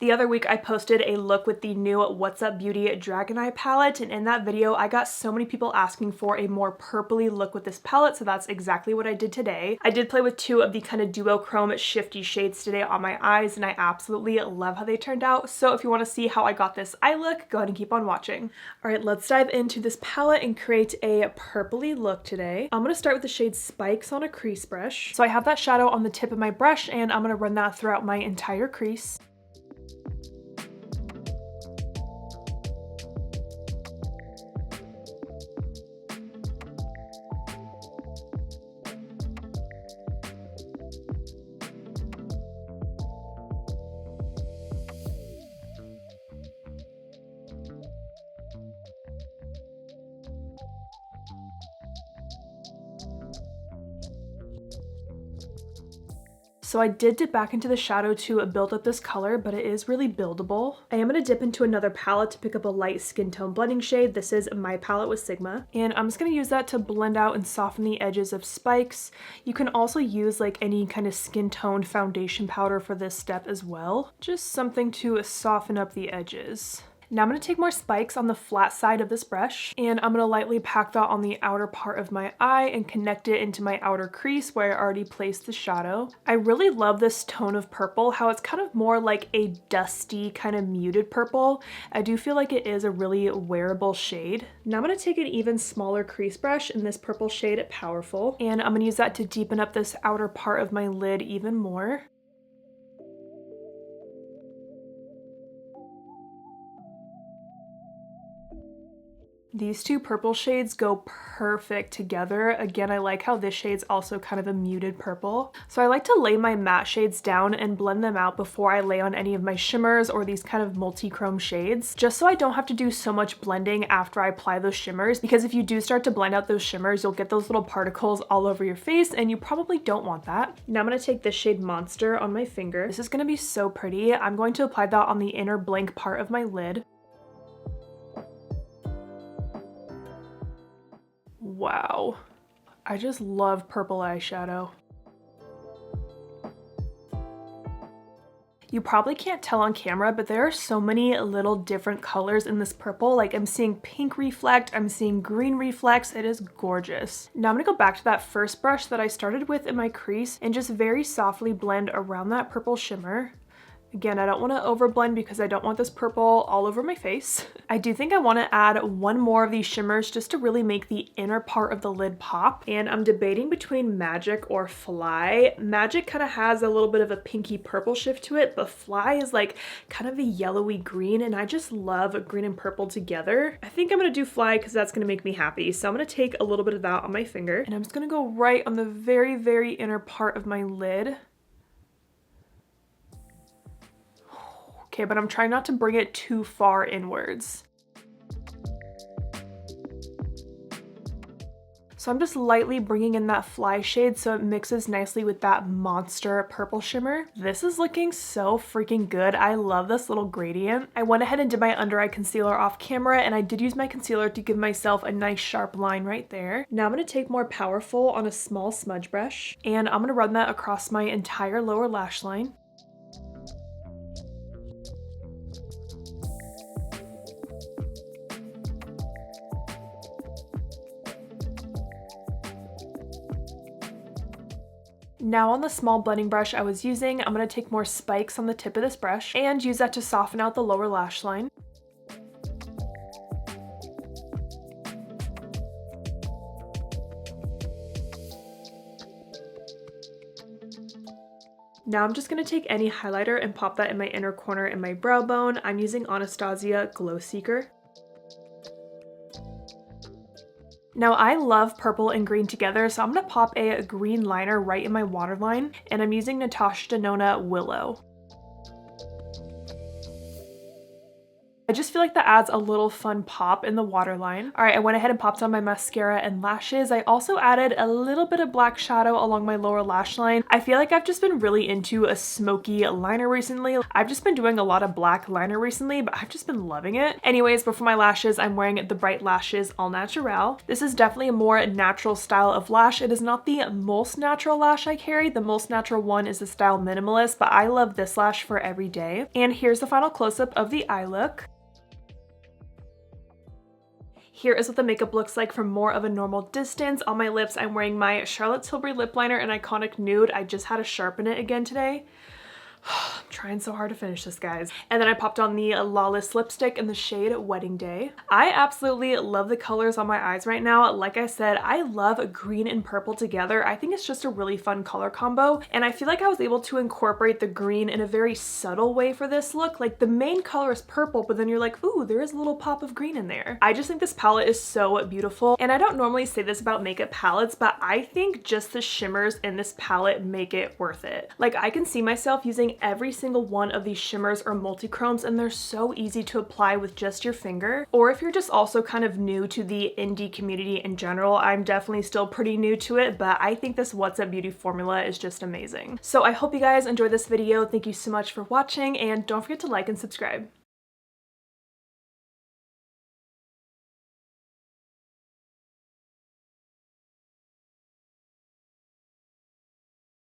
The other week I posted a look with the new What's Up Beauty Dragon Eye palette, and in that video I got so many people asking for a more purpley look with this palette, so that's exactly what I did today. I did play with two of the kind of duochrome shifty shades today on my eyes, and I absolutely love how they turned out. So if you want to see how I got this eye look, go ahead and keep on watching. Alright, let's dive into this palette and create a purpley look today. I'm going to start with the shade Spikes on a crease brush. So I have that shadow on the tip of my brush, and I'm going to run that throughout my entire crease. So I did dip back into the shadow to build up this color, but it is really buildable. I am going to dip into another palette to pick up a light skin tone blending shade. This is my palette with Sigma. And I'm just going to use that to blend out and soften the edges of Spikes. You can also use like any kind of skin tone foundation powder for this step as well. Just something to soften up the edges. Now I'm going to take more Spikes on the flat side of this brush, and I'm going to lightly pack that on the outer part of my eye and connect it into my outer crease where I already placed the shadow. I really love this tone of purple, how it's kind of more like a dusty kind of muted purple. I do feel like it is a really wearable shade. Now I'm going to take an even smaller crease brush in this purple shade, Powerful, and I'm going to use that to deepen up this outer part of my lid even more. These two purple shades go perfect together. Again, I like how this shade's also kind of a muted purple. So I like to lay my matte shades down and blend them out before I lay on any of my shimmers or these kind of multi-chrome shades, just so I don't have to do so much blending after I apply those shimmers, because if you do start to blend out those shimmers, you'll get those little particles all over your face, and you probably don't want that. Now I'm going to take this shade Monster on my finger. This is going to be so pretty. I'm going to apply that on the inner blank part of my lid. Wow, I just love purple eyeshadow. You probably can't tell on camera, but there are so many little different colors in this purple. Like I'm seeing pink reflect, I'm seeing green reflex. It is gorgeous. Now I'm gonna go back to that first brush that I started with in my crease and just very softly blend around that purple shimmer. Again, I don't want to overblend because I don't want this purple all over my face. I do think I want to add one more of these shimmers just to really make the inner part of the lid pop. And I'm debating between Magic or Fly. Magic kind of has a little bit of a pinky purple shift to it, but Fly is like kind of a yellowy green, and I just love green and purple together. I think I'm going to do Fly because that's going to make me happy. So I'm going to take a little bit of that on my finger, and I'm just going to go right on the very, very inner part of my lid. Okay, but I'm trying not to bring it too far inwards. So I'm just lightly bringing in that Fly shade so it mixes nicely with that Monster purple shimmer. This is looking so freaking good. I love this little gradient. I went ahead and did my under eye concealer off camera, and I did use my concealer to give myself a nice sharp line right there. Now I'm going to take more Powerful on a small smudge brush, and I'm going to run that across my entire lower lash line. Now on the small blending brush I was using, I'm going to take more Spikes on the tip of this brush and use that to soften out the lower lash line. Now I'm just going to take any highlighter and pop that in my inner corner in my brow bone. I'm using Anastasia Glow Seeker. Now I love purple and green together, so I'm going to pop a green liner right in my waterline, and I'm using Natasha Denona Willow. I just feel like that adds a little fun pop in the waterline. All right, I went ahead and popped on my mascara and lashes. I also added a little bit of black shadow along my lower lash line. I feel like I've just been really into a smoky liner recently. I've just been doing a lot of black liner recently, but I've just been loving it. Anyways, but for my lashes, I'm wearing the Bright Lashes All Naturel. This is definitely a more natural style of lash. It is not the most natural lash I carry. The most natural one is the style Minimalist, but I love this lash for every day. And here's the final close-up of the eye look. Here is what the makeup looks like from more of a normal distance. On my lips, I'm wearing my Chartlotte Tilbury lip liner in Iconic Nude. I just had to sharpen it again today. I'm trying so hard to finish this, guys. And then I popped on the Lawless lipstick in the shade Wedding Day. I absolutely love the colors on my eyes right now. Like I said, I love green and purple together. I think it's just a really fun color combo. And I feel like I was able to incorporate the green in a very subtle way for this look. Like the main color is purple, but then you're like, ooh, there is a little pop of green in there. I just think this palette is so beautiful. And I don't normally say this about makeup palettes, but I think just the shimmers in this palette make it worth it. Like I can see myself using every single one of these shimmers or multi-chromes, and they're so easy to apply with just your finger. Or if you're just also kind of new to the indie community in general, I'm definitely still pretty new to it, but I think this What's Up Beauty formula is just amazing. So I hope you guys enjoyed this video. Thank you so much for watching, and don't forget to like and subscribe.